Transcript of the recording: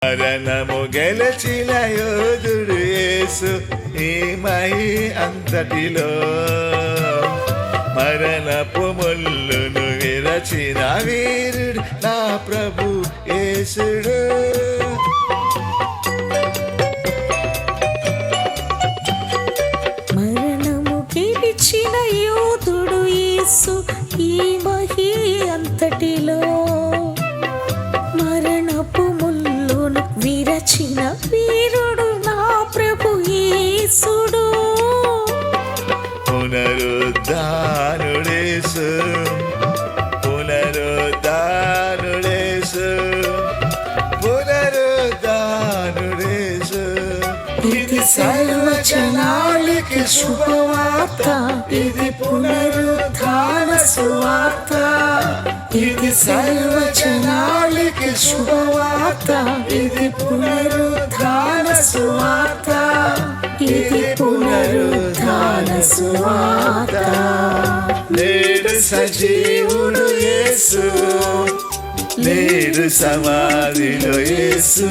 మరణము గెలచిన యోధుడు యేసు ఈ మహి అంతటిలో. మరణపు ముళ్ళును విరచిన వీరుడు నా ప్రభు యేసుడు. మరణము గెలిచిన యోధుడు యేసు ఈ మహి అంతటిలో. మరణపు ముళ్ళును విరచిన వీరుడు నా ప్రభు యేసుడు. పునరుద్ధానుడేసు పునరుద్ధానుడేసు పునరుద్ధానుడేసు. ఇది సర్వజనానికి శుభవార్త, ఇది పునరుద్ధాన సువార్త. ఇది సర్వజనానికి శుభవార్త, ఇది పునరుద్ధాన సువార్త. ఇది పునరుద్ధాన సువార్త. నేడు సజీవుడు యేసు, నేడు సమాధిలో యేసు.